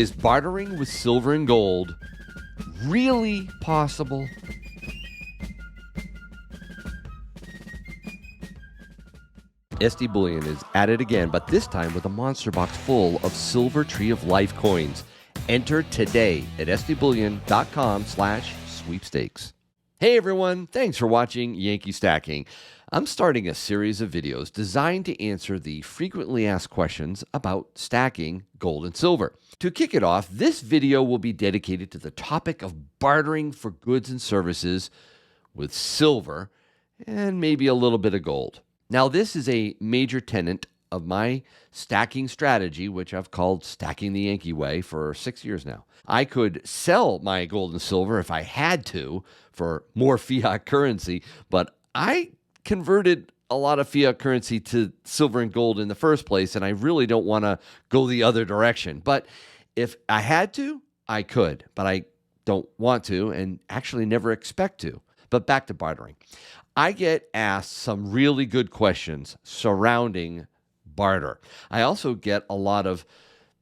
Is bartering with silver and gold really possible? SD Bullion is at it again, but this time with a monster box full of Silver Tree of Life coins. Enter today at sdbullion.com/sweepstakes. Hey everyone, thanks for watching Yankee Stacking. I'm starting a series of videos designed to answer the frequently asked questions about stacking gold and silver. To kick it off, this video will be dedicated to the topic of bartering for goods and services with silver and maybe a little bit of gold. Now, this is a major tenet of my stacking strategy, which I've called Stacking the Yankee Way for 6 years now. I could sell my gold and silver if I had to for more fiat currency, but I converted a lot of fiat currency to silver and gold in the first place, and I really don't want to go the other direction. But if I had to, I could, but I don't want to and actually never expect to. But back to bartering. I get asked some really good questions surrounding barter. I also get a lot of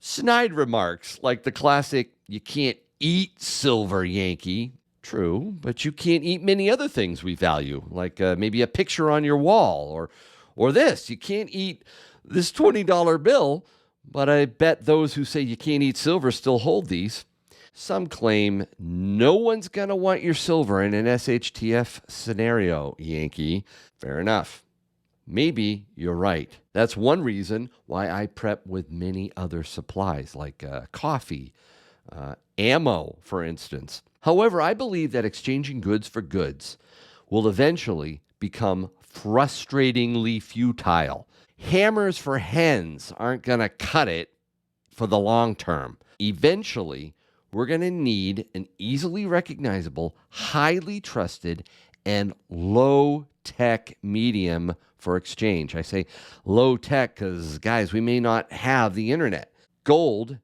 snide remarks, like the classic, "You can't eat silver, Yankee." True, but you can't eat many other things we value, like maybe a picture on your wall, or this. You can't eat this $20 bill, but I bet those who say you can't eat silver still hold these. Some claim no one's going to want your silver in an SHTF scenario, Yankee. Fair enough. Maybe you're right. That's one reason why I prep with many other supplies, like coffee, ammo, for instance. However, I believe that exchanging goods for goods will eventually become frustratingly futile. Hammers for hens aren't going to cut it for the long term. Eventually, we're going to need an easily recognizable, highly trusted, and low-tech medium for exchange. I say low-tech because, guys, we may not have the internet. Gold,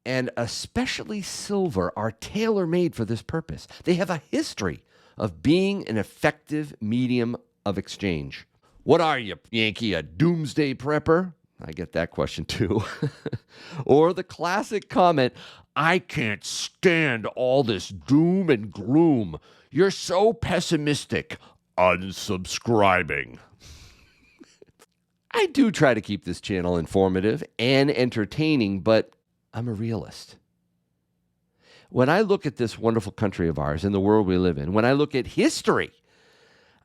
and especially silver, are tailor-made for this purpose. They have a history of being an effective medium of exchange. What are you, Yankee, a doomsday prepper? I get that question too. Or the classic comment, "I can't stand all this doom and gloom. You're so pessimistic. Unsubscribing." I do try to keep this channel informative and entertaining, but I'm a realist. When I look at this wonderful country of ours and the world we live in, when I look at history,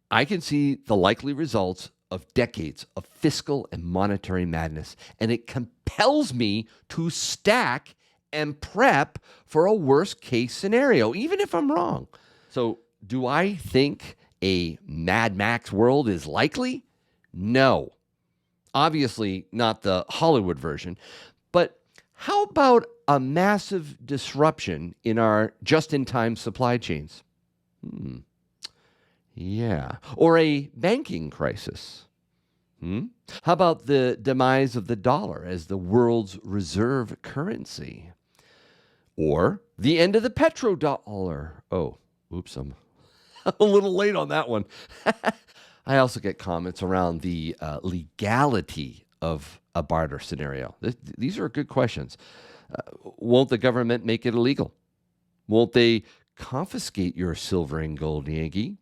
I can see the likely results of decades of fiscal and monetary madness, and it compels me to stack and prep for a worst-case scenario, even if I'm wrong. So, do I think a Mad Max world is likely? No. Obviously, not the Hollywood version. But how about a massive disruption in our just-in-time supply chains? Yeah. Or a banking crisis. How about the demise of the dollar as the world's reserve currency? Or the end of the petrodollar? Oh, oops, I'm a little late on that one. I also get comments around the legality of a barter scenario. These are good questions. Won't the government make it illegal? Won't they confiscate your silver and gold, Yankee?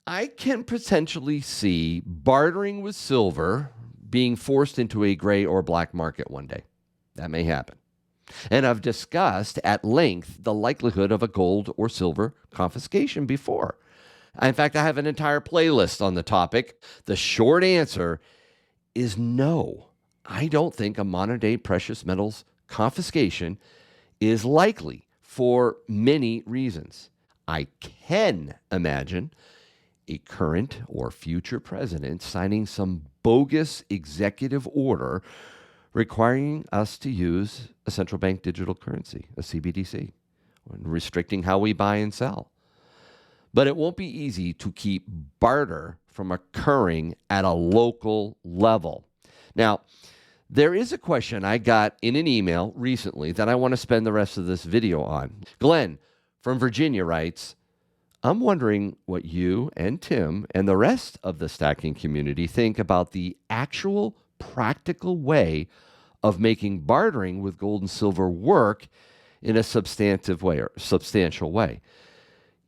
I can potentially see bartering with silver being forced into a gray or black market one day. That may happen. And I've discussed at length the likelihood of a gold or silver confiscation before. In fact, I have an entire playlist on the topic. The short answer is no. I don't think a modern-day precious metals confiscation is likely for many reasons. I can imagine a current or future president signing some bogus executive order requiring us to use a central bank digital currency, a CBDC, and restricting how we buy and sell. But it won't be easy to keep barter from occurring at a local level. Now, there is a question I got in an email recently that I want to spend the rest of this video on. Glenn from Virginia writes, "I'm wondering what you and Tim and the rest of the stacking community think about the actual practical way of making bartering with gold and silver work in a substantive way or substantial way.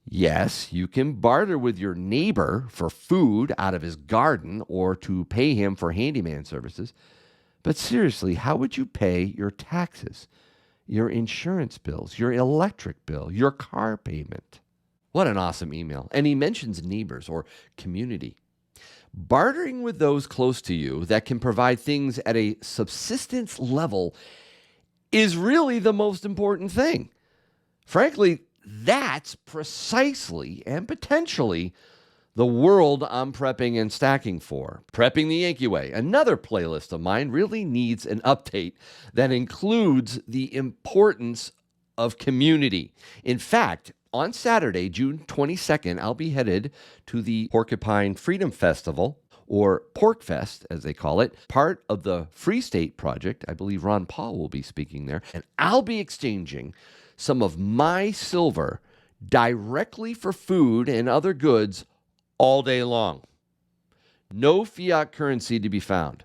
Yes, you can barter with your neighbor for food out of his garden or to pay him for handyman services. But seriously, how would you pay your taxes, your insurance bills, your electric bill, your car payment? What an awesome email. And he mentions neighbors or community. Bartering with those close to you that can provide things at a subsistence level is really the most important thing. Frankly, that's precisely and potentially the world I'm prepping and stacking for. Prepping the Yankee Way, another playlist of mine, really needs an update that includes the importance of community. In fact, on Saturday, June 22nd, I'll be headed to the Porcupine Freedom Festival, or Pork Fest, as they call it, part of the Free State Project. I believe Ron Paul will be speaking there. And I'll be exchanging some of my silver directly for food and other goods all day long. No fiat currency to be found.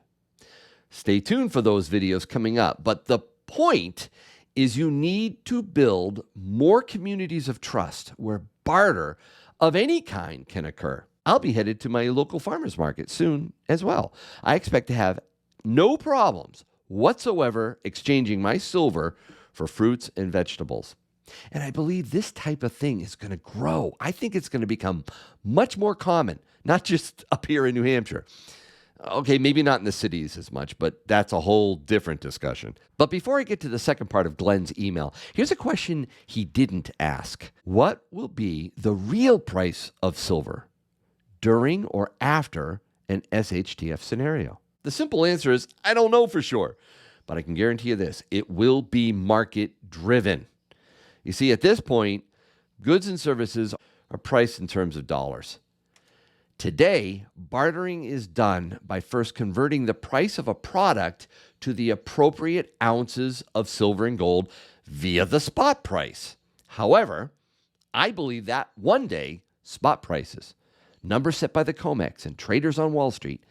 Stay tuned for those videos coming up. But the point is you need to build more communities of trust where barter of any kind can occur. I'll be headed to my local farmers market soon as well. I expect to have no problems whatsoever exchanging my silver for fruits and vegetables. And I believe this type of thing is going to grow. I think it's going to become much more common, not just up here in New Hampshire. Okay, maybe not in the cities as much, but that's a whole different discussion. But before I get to the second part of Glenn's email, here's a question he didn't ask. What will be the real price of silver during or after an SHTF scenario? The simple answer is, I don't know for sure, but I can guarantee you this, it will be market driven. You see, at this point, goods and services are priced in terms of dollars. Today, bartering is done by first converting the price of a product to the appropriate ounces of silver and gold via the spot price. However, I believe that one day, spot prices, numbers set by the COMEX and traders on Wall Street,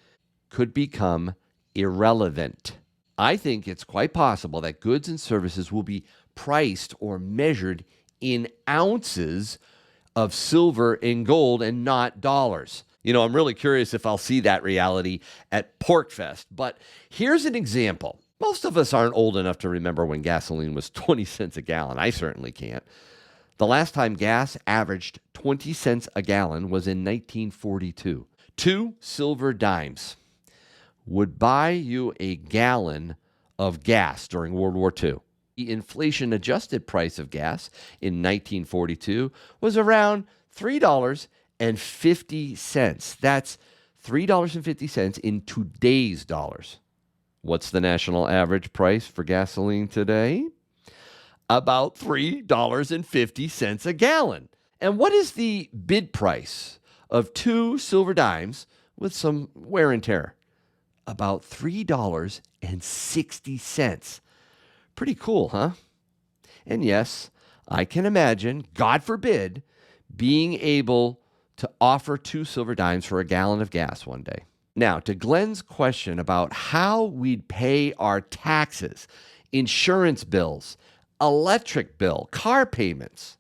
could become irrelevant. I think it's quite possible that goods and services will be priced or measured in ounces of silver and gold and not dollars. You know, I'm really curious if I'll see that reality at Pork Fest. But here's an example. Most of us aren't old enough to remember when gasoline was 20 cents a gallon. I certainly can't. The last time gas averaged 20 cents a gallon was in 1942. 2 silver dimes would buy you a gallon of gas during World War II. The inflation-adjusted price of gas in 1942 was around $3.50. That's $3.50 in today's dollars. What's the national average price for gasoline today? About $3.50 a gallon. And what is the bid price of 2 silver dimes with some wear and tear? About $3.60. Pretty cool, huh? And yes, I can imagine, God forbid, being able to offer 2 silver dimes for a gallon of gas one day. Now, to Glenn's question about how we'd pay our taxes, insurance bills, electric bill, car payments,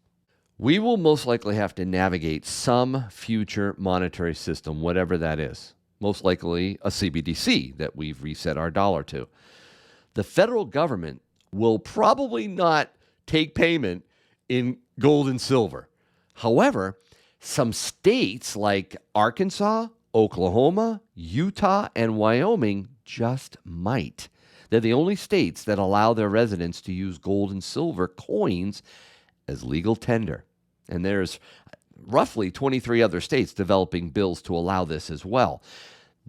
we will most likely have to navigate some future monetary system, whatever that is. Most likely a CBDC that we've reset our dollar to. The federal government will probably not take payment in gold and silver. However, some states like Arkansas, Oklahoma, Utah, and Wyoming just might. They're the only states that allow their residents to use gold and silver coins as legal tender. And there's roughly 23 other states developing bills to allow this as well.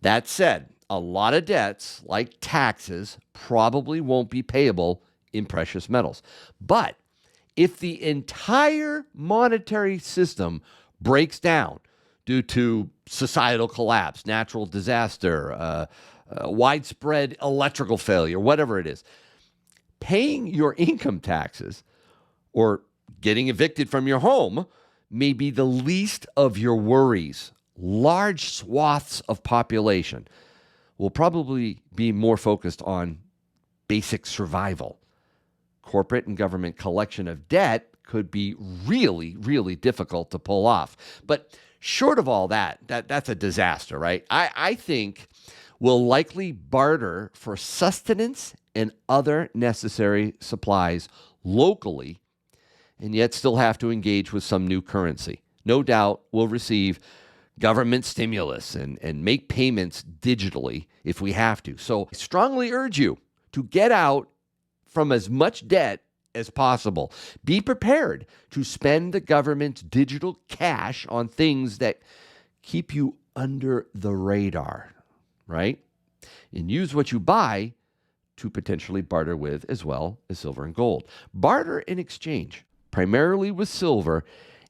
That said, a lot of debts, like taxes, probably won't be payable in precious metals. But if the entire monetary system breaks down due to societal collapse, natural disaster, widespread electrical failure, whatever it is, paying your income taxes or getting evicted from your home may be the least of your worries. Large swaths of population will probably be more focused on basic survival. Corporate and government collection of debt could be really, really difficult to pull off. But short of all that's a disaster, right? I think we'll likely barter for sustenance and other necessary supplies locally, and yet still have to engage with some new currency. No doubt we'll receive government stimulus and make payments digitally if we have to. So I strongly urge you to get out from as much debt as possible. Be prepared to spend the government's digital cash on things that keep you under the radar, right? And use what you buy to potentially barter with, as well as silver and gold. Barter in exchange, primarily with silver,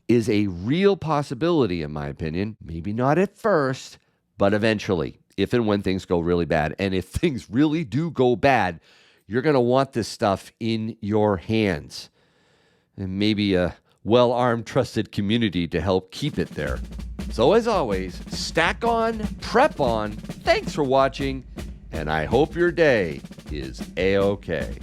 is a real possibility, in my opinion. Maybe not at first, but eventually, if and when things go really bad. And if things really do go bad, you're going to want this stuff in your hands. And maybe a well-armed, trusted community to help keep it there. So as always, stack on, prep on. Thanks for watching, and I hope your day is A-OK.